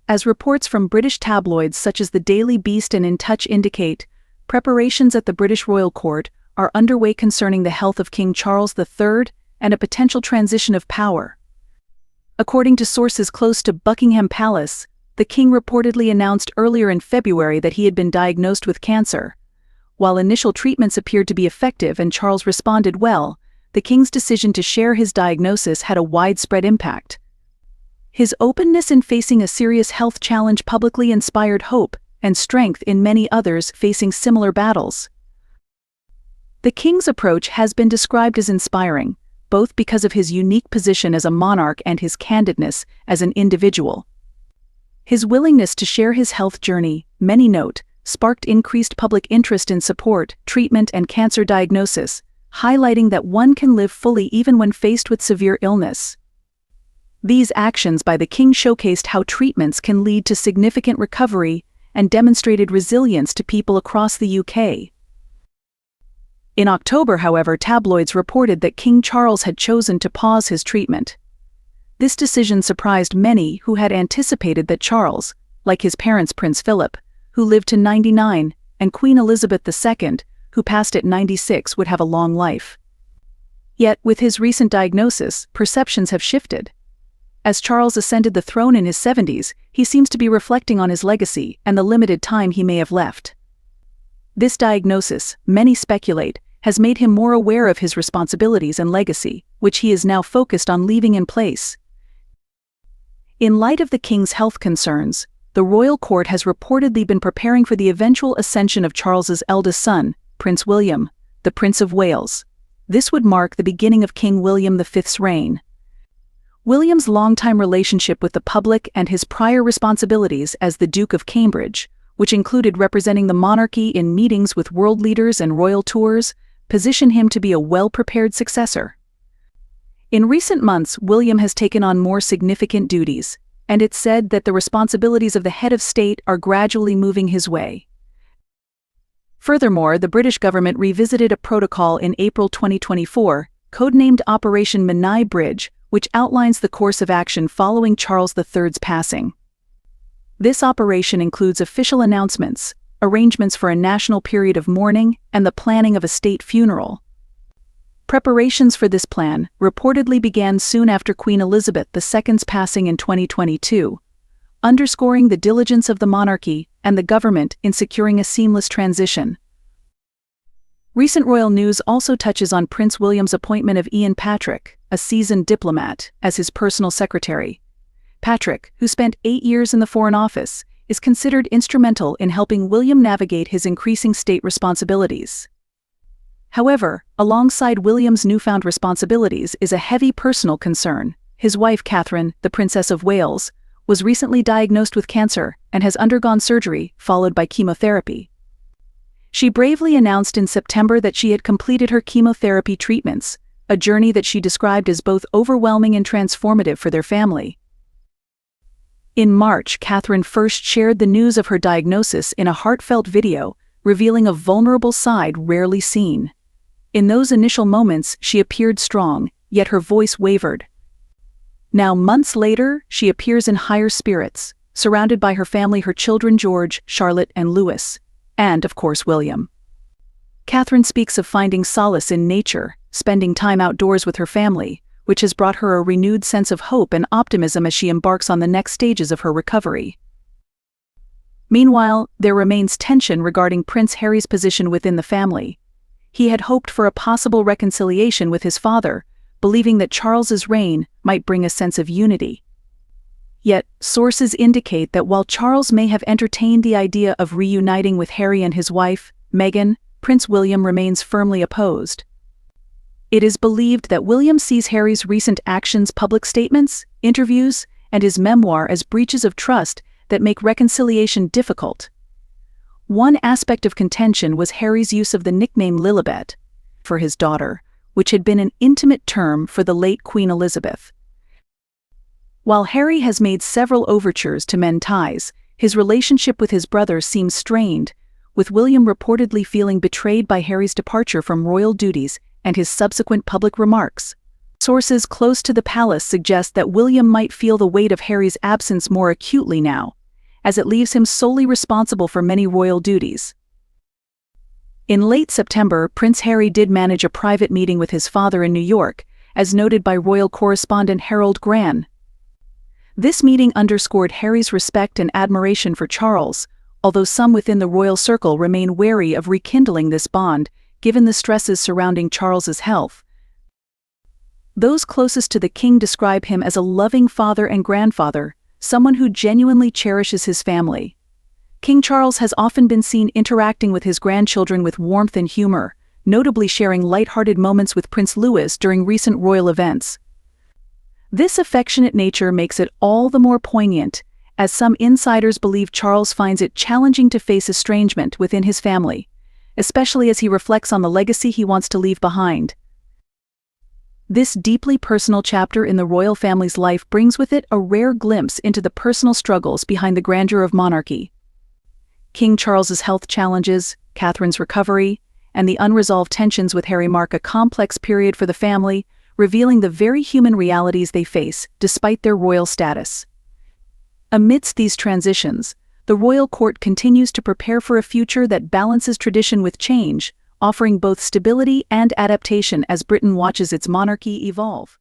As reports from British tabloids such as the Daily Beast and In Touch indicate, preparations at the British royal court are underway concerning the health of King Charles III and a potential transition of power. According to sources close to Buckingham Palace, the king reportedly announced earlier in February that he had been diagnosed with cancer. While initial treatments appeared to be effective and Charles responded well, the king's decision to share his diagnosis had a widespread impact. His openness in facing a serious health challenge publicly inspired hope and strength in many others facing similar battles. The king's approach has been described as inspiring, both because of his unique position as a monarch and his candidness as an individual. His willingness to share his health journey, many note, sparked increased public interest in support, treatment, and cancer diagnosis, highlighting that one can live fully even when faced with severe illness. These actions by the king showcased how treatments can lead to significant recovery and demonstrated resilience to people across the UK. In October, however, tabloids reported that King Charles had chosen to pause his treatment. This decision surprised many who had anticipated that Charles, like his parents Prince Philip, who lived to 99, and Queen Elizabeth II, who passed at 96, would have a long life. Yet, with his recent diagnosis, perceptions have shifted. As Charles ascended the throne in his 70s, he seems to be reflecting on his legacy and the limited time he may have left. This diagnosis, many speculate, has made him more aware of his responsibilities and legacy, which he is now focused on leaving in place. In light of the king's health concerns, the royal court has reportedly been preparing for the eventual ascension of Charles's eldest son, Prince William, the Prince of Wales. This would mark the beginning of King William V's reign. William's longtime relationship with the public and his prior responsibilities as the Duke of Cambridge, which included representing the monarchy in meetings with world leaders and royal tours, position him to be a well-prepared successor. In recent months, William has taken on more significant duties, and it's said that the responsibilities of the head of state are gradually moving his way. Furthermore, the British government revisited a protocol in April 2024, codenamed Operation Menai Bridge, which outlines the course of action following Charles III's passing. This operation includes official announcements, arrangements for a national period of mourning, and the planning of a state funeral. Preparations for this plan reportedly began soon after Queen Elizabeth II's passing in 2022, underscoring the diligence of the monarchy and the government in securing a seamless transition. Recent royal news also touches on Prince William's appointment of Ian Patrick, a seasoned diplomat, as his personal secretary. Patrick, who spent 8 years in the Foreign Office, is considered instrumental in helping William navigate his increasing state responsibilities. However, alongside William's newfound responsibilities is a heavy personal concern. His wife Catherine, the Princess of Wales, was recently diagnosed with cancer and has undergone surgery, followed by chemotherapy. She bravely announced in September that she had completed her chemotherapy treatments, a journey that she described as both overwhelming and transformative for their family. In March, Catherine first shared the news of her diagnosis in a heartfelt video, revealing a vulnerable side rarely seen. In those initial moments, she appeared strong, yet her voice wavered. Now, months later, she appears in higher spirits, surrounded by her family, her children George, Charlotte, and Louis, and, of course, William. Catherine speaks of finding solace in nature, spending time outdoors with her family, which has brought her a renewed sense of hope and optimism as she embarks on the next stages of her recovery. Meanwhile, there remains tension regarding Prince Harry's position within the family. He had hoped for a possible reconciliation with his father, believing that Charles's reign might bring a sense of unity. Yet, sources indicate that while Charles may have entertained the idea of reuniting with Harry and his wife, Meghan, Prince William remains firmly opposed. It is believed that William sees Harry's recent actions, public statements, interviews, and his memoir as breaches of trust that make reconciliation difficult. One aspect of contention was Harry's use of the nickname Lilibet for his daughter, which had been an intimate term for the late Queen Elizabeth. While Harry has made several overtures to mend ties, his relationship with his brother seems strained, with William reportedly feeling betrayed by Harry's departure from royal duties and his subsequent public remarks. Sources close to the palace suggest that William might feel the weight of Harry's absence more acutely now, as it leaves him solely responsible for many royal duties. In late September, Prince Harry did manage a private meeting with his father in New York, as noted by royal correspondent Harold Gran. This meeting underscored Harry's respect and admiration for Charles, although some within the royal circle remain wary of rekindling this bond, given the stresses surrounding Charles's health. Those closest to the king describe him as a loving father and grandfather, someone who genuinely cherishes his family. King Charles has often been seen interacting with his grandchildren with warmth and humor, notably sharing light-hearted moments with Prince Louis during recent royal events. This affectionate nature makes it all the more poignant, as some insiders believe Charles finds it challenging to face estrangement within his family, especially as he reflects on the legacy he wants to leave behind. This deeply personal chapter in the royal family's life brings with it a rare glimpse into the personal struggles behind the grandeur of monarchy. King Charles's health challenges, Catherine's recovery, and the unresolved tensions with Harry mark a complex period for the family, revealing the very human realities they face despite their royal status. Amidst these transitions, the royal court continues to prepare for a future that balances tradition with change, offering both stability and adaptation as Britain watches its monarchy evolve.